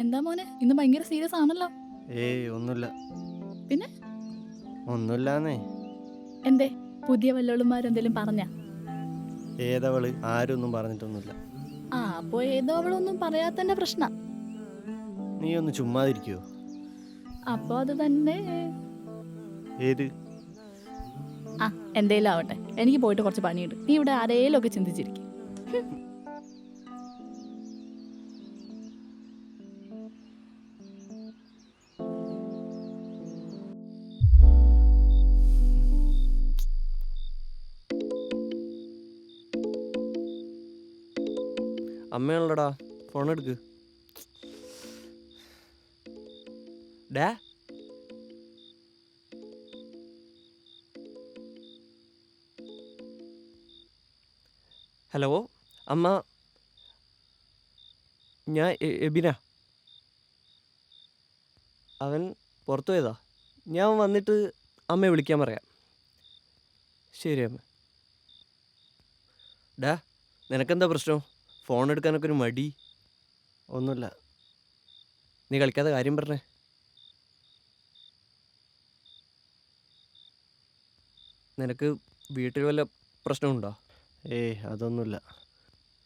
എന്താ മോനെ ഇന്ന് ഭയങ്കര സീരിയസ് ആണല്ലോ? ഏയ് ഒന്നുമില്ല. പിന്നെ ഒന്നുമില്ലാന്നേ. എന്തേ പുതിയ വല്ലോളുമാരെന്തേലും പറഞ്ഞ? ഏതവള്? ആരും ഒന്നും പറഞ്ഞിട്ടൊന്നുമില്ല. അപ്പോ ഏതോ അവളൊന്നും പറയാത്തന്റെ പ്രശ്ന. നീ ഒന്ന് ചുമ്മാതിരിക്കുവോ? അപ്പൊ അത് തന്നെ. ഏത്? എന്തേലും ആവട്ടെ, എനിക്ക് പോയിട്ട് കുറച്ച് പണിയുണ്ട്. നീ ഇവിടെ ആരേലും ഒക്കെ ചിന്തിച്ചിരിക്കും. അമ്മയാണല്ലോടാ, ഫോൺ എടുക്ക്. ഡാ ഹലോ അമ്മ, ഞാൻ എബിന. അവൻ പുറത്തു പോയതാ. ഞാൻ വന്നിട്ട് അമ്മയെ വിളിക്കാൻ പറയാം. ശരി അമ്മ. ഡാ, നിനക്കെന്താ പ്രശ്നം? ഫോൺ എടുക്കാനൊക്കെ ഒരു മടി. ഒന്നുമില്ല. നീ കളിക്കാതെ കാര്യം പറഞ്ഞേ. നിനക്ക് വീട്ടിൽ വല്ല പ്രശ്നമുണ്ടോ? ഏയ് അതൊന്നുമില്ല.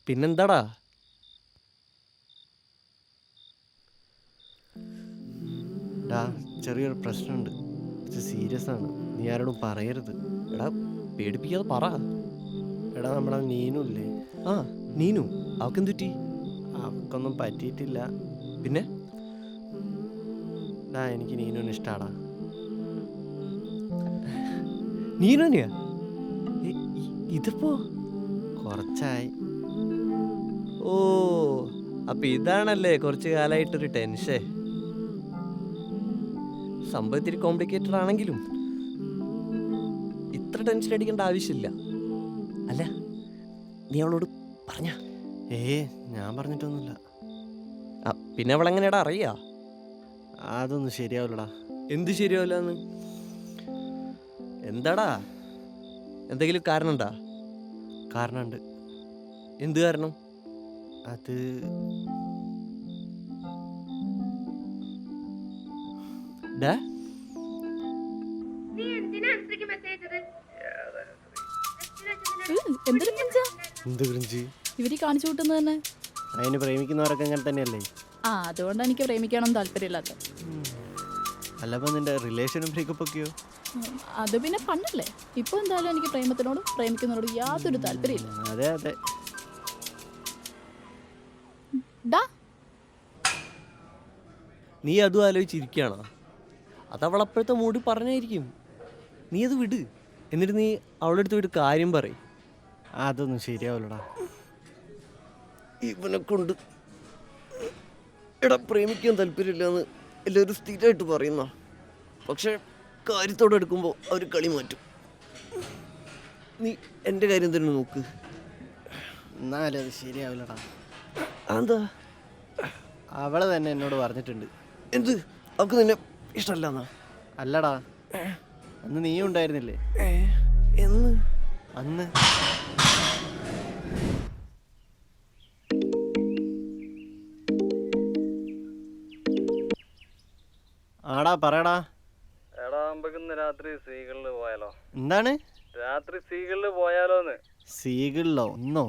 പിന്നെന്താടാ? ഡാ, ചെറിയൊരു പ്രശ്നമുണ്ട്. ഇത് സീരിയസ് ആണ്. നീ ആരോടും പറയരുത്. എടാ, പേടിപ്പിക്കാതെ പറ. എടാ, നമ്മളെ നീനു ഇല്ലേ? നീനു, അവക്കെന്ത് പറ്റി? അവക്കൊന്നും പറ്റിയിട്ടില്ല. പിന്നെ? ഡാ, എനിക്ക് നീനുവിന് ഇഷ്ടാടാ. നീനുനെയാ? ഇതിപ്പോ കുറച്ചായി. ഓ, അപ്പൊ ഇതാണല്ലേ കുറച്ച് കാലമായിട്ടൊരു ടെൻഷൻ. സംഭവം ഇത്തിരി കോംപ്ലിക്കേറ്റഡ് ആണെങ്കിലും ഇത്ര ടെൻഷൻ അടിക്കേണ്ട ആവശ്യമില്ല. അല്ല, നീ അവളോട് പറഞ്ഞ? ഞാൻ പറഞ്ഞിട്ടൊന്നുമില്ല. പിന്നെ അവളെങ്ങനെയാടാ അറിയാ? അതൊന്നും ശരിയാവില്ലടാ. എന്ത് ശരിയാവില്ലെന്ന്? എന്താടാ, എന്തെങ്കിലും കാരണമുണ്ടാ? കാരണമുണ്ട്. എന്ത് കാരണം? അത് ഡാ, എന്തൊരു പിഞ്ചാ എന്ത് ക്രിഞ്ച്? ഇവര് കാണിച്ചു കൂട്ടുന്നത് തന്നെ. അതിന് പ്രേമിക്കുന്നവരൊക്കെ അങ്ങനെ തന്നെയല്ലേ? അതുകൊണ്ടാണ് എനിക്ക് പ്രേമിക്കണം താല്പര്യമില്ലാത്ത. അല്ലപ്പോ നിന്റെ റിലേഷനും ബ്രേക്കപ്പ് ഒക്കെയോ? അത് പിന്നെ പണ്ടല്ലേ. ഇപ്പൊ എന്തായാലും എനിക്ക് പ്രേമത്തിനോടും പ്രേമിക്കുന്നതിനോടും യാതൊരു താല്പര്യമില്ല. അതെ അതെ. നീ അതും ആലോചിച്ചിരിക്കുകയാണോ? അതവളപ്പോഴത്തെ മൂടി പറഞ്ഞായിരിക്കും. നീ അത് വിട്. എന്നിട്ട് നീ അവളുടെ അടുത്ത് പോയിട്ട് കാര്യം പറയും. അതൊന്നും ശരിയാവില്ലടാ. ഇവനെ കൊണ്ട് എടാ പ്രേമിക്കാൻ താല്പര്യമില്ലെന്ന് എല്ലാവരും സ്ഥിരമായിട്ട് പറയുന്ന, പക്ഷെ കാര്യത്തോടെ എടുക്കുമ്പോൾ അവർ കളി മാറ്റും. നീ എൻ്റെ കാര്യം തന്നെ നോക്ക്. എന്നാലും അത് ശരിയാവില്ലടാ. എന്താ? അവള് തന്നെ എന്നോട് പറഞ്ഞിട്ടുണ്ട്. എന്ത്? അവൾക്ക് നിന്നെ ഇഷ്ടമല്ലെന്നാ? അല്ലടാ, അന്ന് നീയും ഉണ്ടായിരുന്നില്ലേ? എന്ന്? അന്ന് ആടാ പറയടാ. എടാ, നമുക്കിന്ന് രാത്രി സീകളിൽ പോയാലോ? എന്താണ്? രാത്രി സീകളിൽ പോയാലോന്ന്. സീകളിലോ? ഒന്നോ?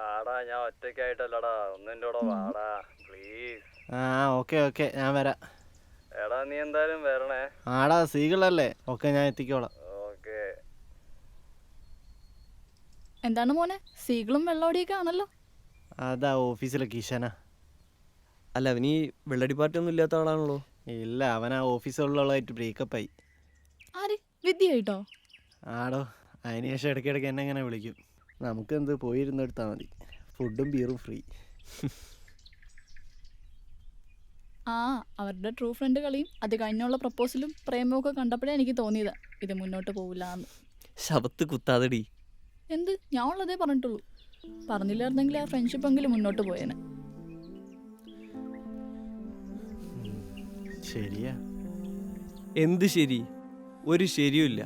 ആടാ, ഞാൻ ഒറ്റയ്ക്കായിട്ടല്ലടാ, ഒന്നിൻ്റെ കൂടെ വാടാ പ്ലീസ്. ഓക്കെ ഓക്കെ, ഞാൻ വരാം. എടാ, നീ എന്തായാലും വരണേ. ആടാ, സീകളല്ലേ? ഓക്കെ, ഞാൻ എത്തിക്കോളാം. ഓക്കെ. എന്താണ് മോനെ, സീകളും വെള്ളോടിയൊക്കെ ആണല്ലോ? അതാ ഓഫീസിലെ കിഷന. അല്ല, അവനീ വെള്ളടി പാർട്ടി ഒന്നും ഇല്ലാത്ത ആളാണല്ലോ. ഇല്ല, അവൻ ആ ഓഫീസുള്ളതായിട്ട് ബ്രേക്കപ്പായി. ആര്? വിദ്യയായിട്ടോ? ആടോ, അതിനുശേഷം ഇടയ്ക്കിടയ്ക്ക് എന്നെ ഇങ്ങനെ വിളിക്കും. നമുക്കെന്ത്, പോയിരുന്നെടുത്താൽ മതി. ഫുഡും ബീറും ഫ്രീ. അവരുടെ ട്രൂ ഫ്രണ്ട് കളിയും അത് കഴിഞ്ഞുള്ള പ്രപ്പോസലും പ്രേമവും ഒക്കെ കണ്ടപ്പോഴേ എനിക്ക് തോന്നിയതാ ഇത് മുന്നോട്ട് പോവില്ല എന്ന്. ശബത്ത് കുത്താതടി. എന്ത്? ഞാൻ ഉള്ളതേ പറഞ്ഞിട്ടുള്ളൂ. പറഞ്ഞില്ലായിരുന്നെങ്കിൽ ആ ഫ്രണ്ട്ഷിപ്പ് എങ്കിലും മുന്നോട്ട് പോയേനെ. ശരിയാ. എന്ത് ശരി? ഒരു ശരിയുമില്ല.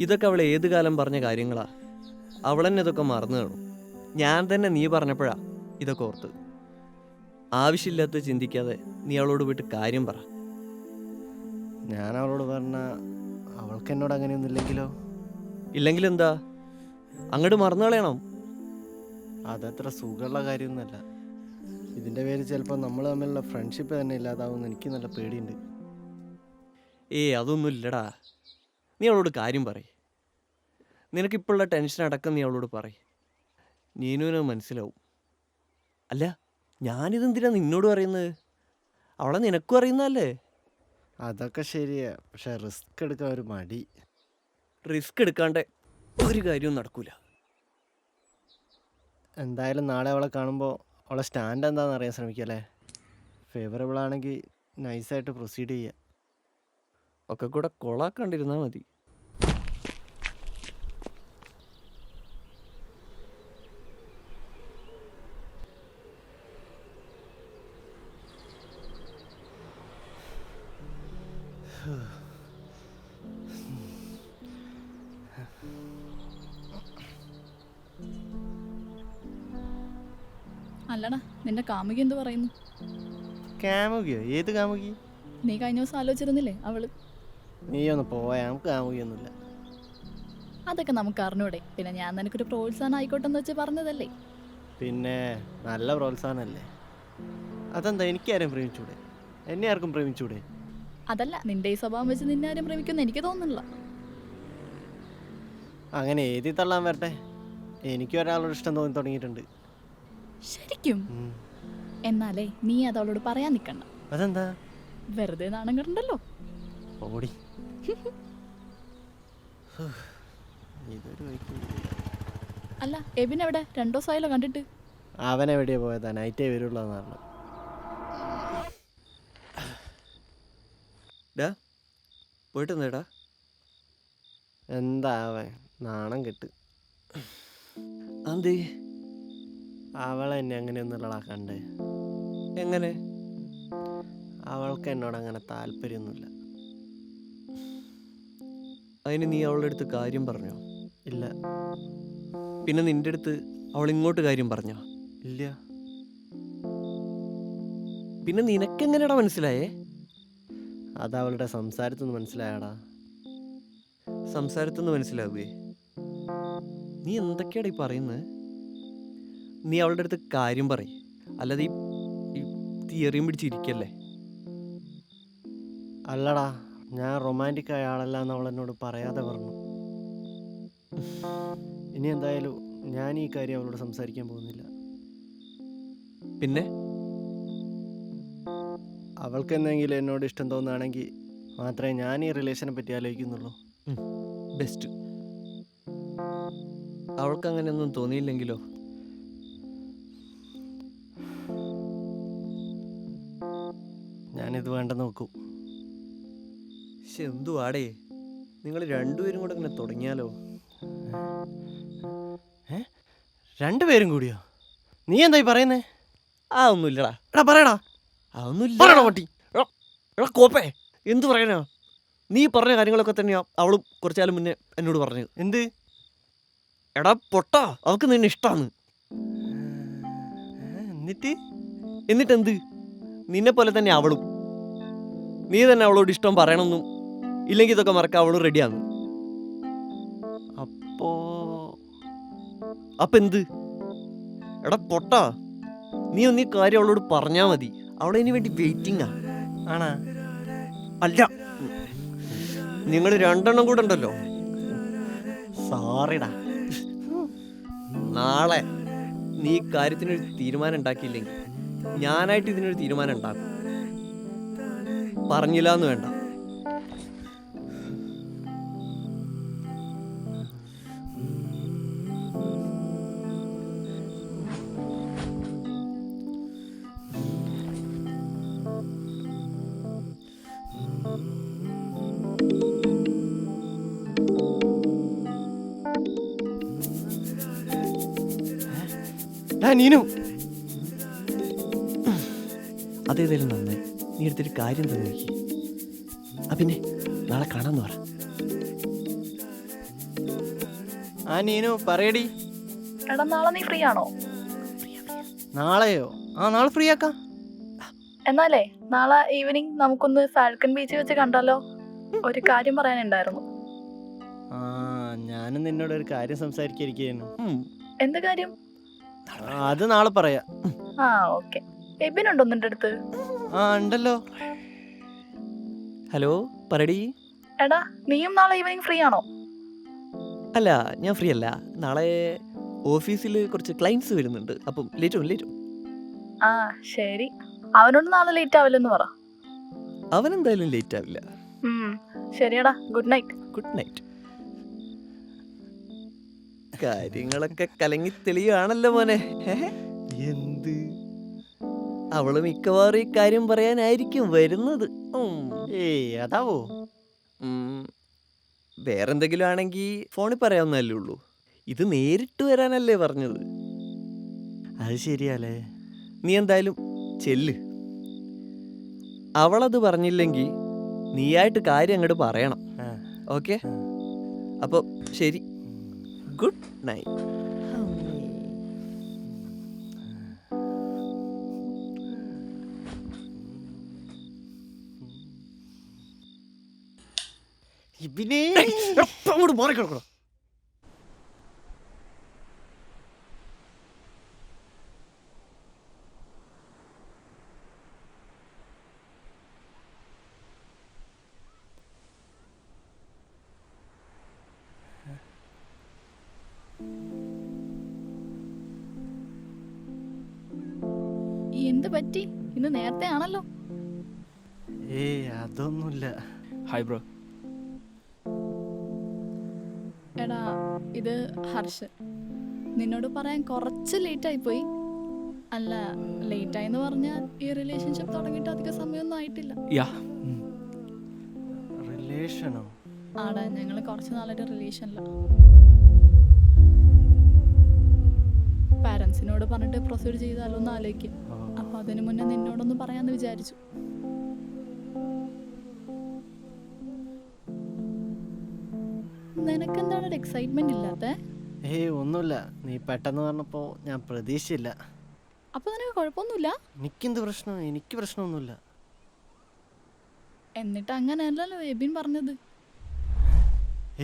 ഇതൊക്കെ അവൾ ഏത് കാലം പറഞ്ഞ കാര്യങ്ങളാ. അവളെന്നെ ഇതൊക്കെ മറന്നു കാണും. ഞാൻ തന്നെ നീ പറഞ്ഞപ്പോഴാ ഇതൊക്കെ ഓർത്ത്. ആവശ്യമില്ലാത്ത ചിന്തിക്കാതെ നീ അവളോട് പോയിട്ട് കാര്യം പറ. ഞാൻ അവളോട് പറഞ്ഞ അവൾക്ക് എന്നോട് അങ്ങനെയൊന്നും ഇല്ലെങ്കിലോ? ഇല്ലെങ്കിൽ എന്താ, അങ്ങോട്ട് മറന്നു കളയണം. അതത്ര സുഖമുള്ള കാര്യമൊന്നുമല്ല. ഇതിൻ്റെ പേര് ചിലപ്പോൾ നമ്മൾ തമ്മിലുള്ള ഫ്രണ്ട്ഷിപ്പ് തന്നെ ഇല്ലാതാവുമെന്ന് എനിക്ക് നല്ല പേടിയുണ്ട്. അതൊന്നും ഇല്ലടാ. നീ അവളോട് കാര്യം പറയ്. നിനക്കിപ്പോഴുള്ള ടെൻഷൻ അടക്കം നീ അവളോട് പറയ്. നീനുവിന് മനസ്സിലാവും. അല്ല, ഞാനിതെന്തിനാ നിന്നോട് പറയുന്നത്? അവളെ നിനക്കും അറിയുന്നതല്ലേ. അതൊക്കെ ശരിയാ, പക്ഷെ റിസ്ക് എടുക്കാൻ ഒരു മടി. റിസ്ക് എടുക്കാണ്ട് ഒരു കാര്യവും നടക്കൂല. എന്തായാലും നാളെ അവളെ കാണുമ്പോൾ അവളെ സ്റ്റാൻഡ് എന്താണെന്ന് അറിയാൻ ശ്രമിക്കല്ലേ. ഫേവറബിൾ ആണെങ്കിൽ നൈസായിട്ട് പ്രൊസീഡ് ചെയ്യുക. ഒക്കെ കൂടെ കൊളാക്കാണ്ടിരുന്നാൽ മതി. അല്ലടാ, നിന്റെ കാമുകി എന്ത് പറയുന്നു? കാമുകിയോ? ഏത് കാമുകി? നീ കഴിഞ്ഞ ദിവസം ആലോചിച്ചിരുന്നില്ലേ അവള്? നീ ഒന്ന് പോയാ, നമുക്ക് കാമുകിയൊന്നുമില്ല. അതൊക്കെ നമുക്ക് അറിഞ്ഞൂടെ. പിന്നെ ഞാൻ നിനക്കൊരു പ്രോത്സാഹനം ആയിക്കോട്ടെ എന്ന് വെച്ച് പറഞ്ഞതല്ലേ. പിന്നെ നല്ല പ്രോത്സാഹനമല്ലേ. അതെന്താ, എനിക്കാരും പ്രേമിച്ചൂടെ? എന്നെ ആർക്കും പ്രേമിച്ചൂടെ? അതല്ല, നിന്റെ ഈ സ്വഭാവം വെച്ച് നിന്നെ ആരും പ്രേമിക്കുമെന്ന് എനിക്ക് തോന്നുന്നില്ല. അങ്ങനെ എഴുതി തള്ളാൻ വരട്ടെ. എനിക്ക് ഒരാളോട് ഇഷ്ടം തോന്നി തുടങ്ങിയിട്ടുണ്ട്. ശരിക്കും? എന്നാലേ നീ അത് അവളോട് പറയാൻ നിൽക്കണ്ട. അതെന്താ? വെറുതെ നാണം കണ്ടല്ലോ. ഓടി. ഇതൊരു അല്ല, എബിൻ എവിടെ? 2 ദിവസമായല്ലോ കണ്ടിട്ട്. അവനെവിടെയാ പോയതാ? നൈറ്റേ വരുള്ളൂ എന്ന് പറഞ്ഞു. പോയിട്ട് നേടാ. എന്താ അവൻ നാണം കെട്ട്. അന്തേ അവളെ എന്നെ അങ്ങനെയൊന്നുമല്ലടാ കണ്ടേ. എങ്ങനെ? അവൾക്ക് എന്നോട് അങ്ങനെ താല്പര്യമൊന്നുമില്ല. അതിന് നീ അവളുടെ അടുത്ത് കാര്യം പറഞ്ഞോ? ഇല്ല. പിന്നെ നിന്റെ അടുത്ത് അവൾ ഇങ്ങോട്ട് കാര്യം പറഞ്ഞോ? ഇല്ല. പിന്നെ നിനക്കെങ്ങനെയാടാ മനസ്സിലായേ? അത് അവളുടെ സംസാരത്തിൽ നിന്ന് മനസ്സിലായടാ. സംസാരത്തിൽ നിന്ന് മനസ്സിലാവേ? നീ എന്തൊക്കെയാടാ ഈ പറയുന്നത്? നീ അവളുടെ അടുത്ത് കാര്യം പറയ്, അല്ലാതെ ഈ തിയറിയും പിടിച്ചിരിക്കല്ലേ. അല്ലടാ, ഞാൻ റൊമാൻറ്റിക് ആയ ആളല്ല എന്ന് അവൾ എന്നോട് പറയാതെ പറഞ്ഞു. ഇനി എന്തായാലും ഞാൻ ഈ കാര്യം അവളോട് സംസാരിക്കാൻ പോകുന്നില്ല. പിന്നെ അവൾക്ക് എന്തെങ്കിലും എന്നോട് ഇഷ്ടം തോന്നുകയാണെങ്കിൽ മാത്രമേ ഞാൻ ഈ റിലേഷനെ പറ്റി ആലോചിക്കുന്നുള്ളൂ. ബെസ്റ്റ്. അവൾക്ക് അങ്ങനെയൊന്നും തോന്നിയില്ലെങ്കിലോ? ഞാനിത് വേണ്ടെന്ന് നോക്കും. പക്ഷെ എന്തുവാടേ, നിങ്ങൾ രണ്ടുപേരും കൂടെ ഇങ്ങനെ തുടങ്ങിയാലോ? രണ്ടുപേരും കൂടിയോ? നീ എന്തായി പറയുന്നേ? ആ ഒന്നുമില്ലടാ. എടാ പറയടാ. അതൊന്നുമില്ല പട്ടി. എടാ കോപ്പേ, എന്ത് പറയാനാ? നീ പറഞ്ഞ കാര്യങ്ങളൊക്കെ തന്നെയാ അവളും കുറച്ചു കാലം മുന്നേ എന്നോട് പറഞ്ഞത്. എന്ത്? എടാ പൊട്ടാ, അവൾക്ക് നിന്നെ ഇഷ്ടമാണ്. എന്നിട്ടെന്ത്? നിന്നെ പോലെ തന്നെ അവളും. നീ തന്നെ അവളോട് ഇഷ്ടം പറയണമെന്നും ഇല്ലെങ്കിൽ ഇതൊക്കെ മറക്കാൻ അവളും റെഡിയാണ്. അപ്പൊ എന്ത്? എടാ പൊട്ടാ, നീ ഒന്നീ കാര്യം അവളോട് പറഞ്ഞാ മതി. അവളതിന് വേണ്ടി വെയിറ്റിംഗാ. ആണാ? അല്ല, നിങ്ങൾ രണ്ടെണ്ണം കൂടെ ഉണ്ടല്ലോ. സോറിടാ. നാളെ നീ ഈ കാര്യത്തിനൊരു തീരുമാനം ഉണ്ടാക്കിയില്ലെങ്കിൽ ഞാനായിട്ട് ഇതിനൊരു തീരുമാനം ഉണ്ടാക്കും. പറഞ്ഞില്ല എന്ന് വേണ്ട. നീനു, അതേതായാലും നന്നായി. നീ എടുത്തൊരു കാര്യം തന്നെ. പിന്നെ നാളെ കാണാന്ന് പറ. നീനു പറയടി. എടാ, നാളെ നീ ഫ്രീ ആണോ? നാളെയോ? നാളെ ഫ്രീ ആക്കാം. എന്നാലേ നാളെ ഈവനിങ് നമുക്കൊന്ന് ഫാൽക്കൺ ബീച്ചിൽ വെച്ച് കണ്ടാലോ? ഒരു കാര്യം പറയാനുണ്ടായിരുന്നു. ആ ഞാനും നിന്നോട് ഒരു കാര്യം സംസാരിക്കായിരിക്കുന്നു. എന്ത് കാര്യം? അത് നാളെ പറയാം. ആ ഓക്കെ. എബിനുണ്ടോ നിന്റെ അടുത്ത്? ആ ഉണ്ടല്ലോ. ഹലോ പറടി. എടാ നീയും നാളെ ഈവനിങ് ഫ്രീ ആണോ? അല്ല ഞാൻ ഫ്രീ അല്ല. നാളെ ഓഫീസിൽ കുറച്ച് ക്ലയൻസ് വരുന്നുണ്ട്. അപ്പം ലേറ്റ്. ആ ശരി. അവനോട് നാളെ ലേറ്റ് ആവില്ലെന്ന് പറ. അവനെന്തായാലും ലേറ്റ് ആവില്ല. ശരിയടാ, ഗുഡ് നൈറ്റ്. Good night. കാര്യങ്ങളൊക്കെ കലങ്ങി തെളിയുകയാണല്ലോ മോനെ. എന്ത്? അവള് മിക്കവാറും ഈ കാര്യം പറയാനായിരിക്കും വരുന്നത്. ഏയ് അതാവോ? വേറെന്തെങ്കിലും ആണെങ്കിൽ ഫോണിൽ പറയാവുന്നല്ലേ ഉള്ളൂ. ഇത് നേരിട്ട് വരാനല്ലേ പറഞ്ഞത്. അത് ശരിയല്ലേ. നീ എന്തായാലും ചെല്ല്. അവളത് പറഞ്ഞില്ലെങ്കിൽ നീയായിട്ട് കാര്യം അങ്ങോട്ട് പറയണം. ഓക്കെ? അപ്പോൾ ശരി, ഗുഡ് നൈറ്റ്. ഇബിനെ അങ്ങോട്ട് മാറിക്കിടക്കണം. എന്ത് പറ്റി? ഇന്ന് നേരത്തെ ആണല്ലോ. ഏയ് അതൊന്നുമില്ല. Hi bro. എടാ ഇത് ഹർഷ്. നിന്നോട് പറയാൻ കുറച്ച് ലേറ്റായി പോയി. അല്ല, ലേറ്റായെന്ന് പറഞ്ഞാൽ ഈ റിലേഷൻഷിപ്പ് തുടങ്ങിയിട്ട് അധികം സമയമൊന്നും ആയിട്ടില്ല. യാ. റിലേഷനോ? ആടാ, ഞങ്ങൾ കുറച്ച് നാളായിട്ട് റിലേഷനില്ല. പാരൻസിനോട് പറഞ്ഞിട്ട് പ്രൊസീഡ് ചെയ്താലോ ഒന്ന് ആലോചിക്കും. അപ്പൊ അതിനു മുന്നേ നിന്നോടൊന്ന് പറയാന്ന് വിചാരിച്ചു. നിനക്കെന്താണ് എക്സൈറ്റ്മെന്റ് ഇല്ലാത്തെ? ഏയ് ഒന്നുമില്ല. നീ പെട്ടെന്ന് പറഞ്ഞപ്പോ ഞാൻ പ്രതീക്ഷിച്ചില്ല. അപ്പൊ നിനക്ക് കുഴപ്പമൊന്നുമില്ല? എനിക്കെന്ത് പ്രശ്നം? എനിക്ക് പ്രശ്നമൊന്നുമില്ല. എന്നിട്ട് അങ്ങനെയല്ലല്ലോ എബിൻ പറഞ്ഞത്.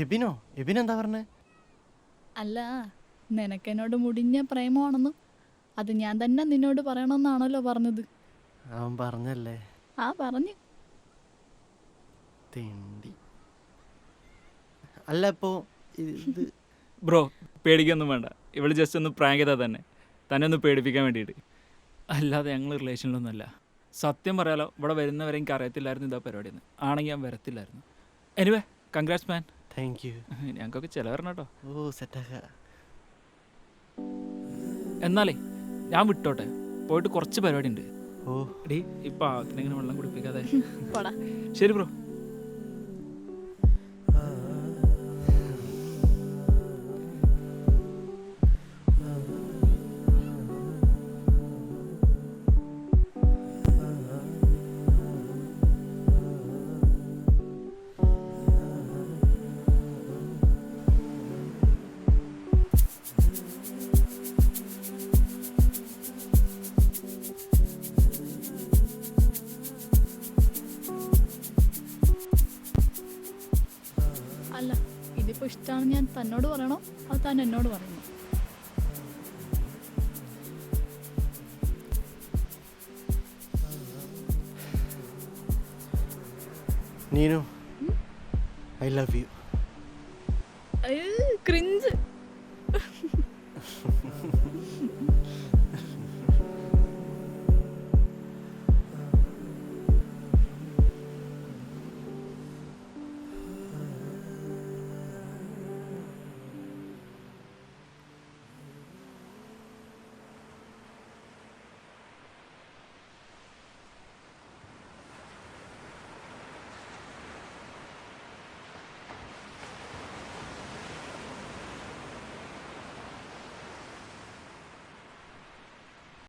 എബിനോ? എബിൻ എന്താ പറഞ്ഞേ? അല്ല, നിനക്കെന്നോട് മുടിഞ്ഞ പ്രേമമാണെന്നും അത് ഞാൻ തന്നെ നിന്നോട് പറയണമെന്നാണല്ലോ പറഞ്ഞത്. അവൻ പറഞ്ഞല്ലേ? ആ പറഞ്ഞു. തെണ്ടി. അല്ല ഇപ്പോ ഇത് ബ്രോ പേടിക്കൊന്നും വേണ്ട. ഇവള് ജസ്റ്റ് ഒന്ന് പ്രാങ്ക് ചെയ്താൽ തന്നെ ഒന്ന് പേടിപ്പിക്കാൻ വേണ്ടിയിട്ട്. അല്ലാതെ ഞങ്ങൾ റിലേഷനിലൊന്നുമല്ല. സത്യം പറയാലോ, ഇവിടെ വരുന്നവരെ എനിക്ക് അറിയത്തില്ലായിരുന്നു ഇതാ പരിപാടിയെന്ന്. ആണെങ്കിൽ ഞാൻ വരത്തില്ലായിരുന്നു. Anyway congrats man. Thank you. ഞങ്ങൾക്കൊക്കെ ചിലവരണം കേട്ടോ. ഓ സെറ്റാക്ക. എന്നാലേ ഞാൻ വിട്ടോട്ടെ, പോയിട്ട് കുറച്ച് പരിപാടി ഉണ്ട്. ഓ എടീ ഇപ്പം ആക്കിനെങ്ങനെ വെള്ളം കുടിപ്പിക്കാതെ. പോടാ. ശരി ബ്രോ. അല്ല, ഇതിപ്പോ ഇഷ്ടമാണെന്ന് ഞാൻ തന്നോട് പറയണോ അത് താൻ എന്നോട് പറയണോ? Neenu, I love you. Cringe.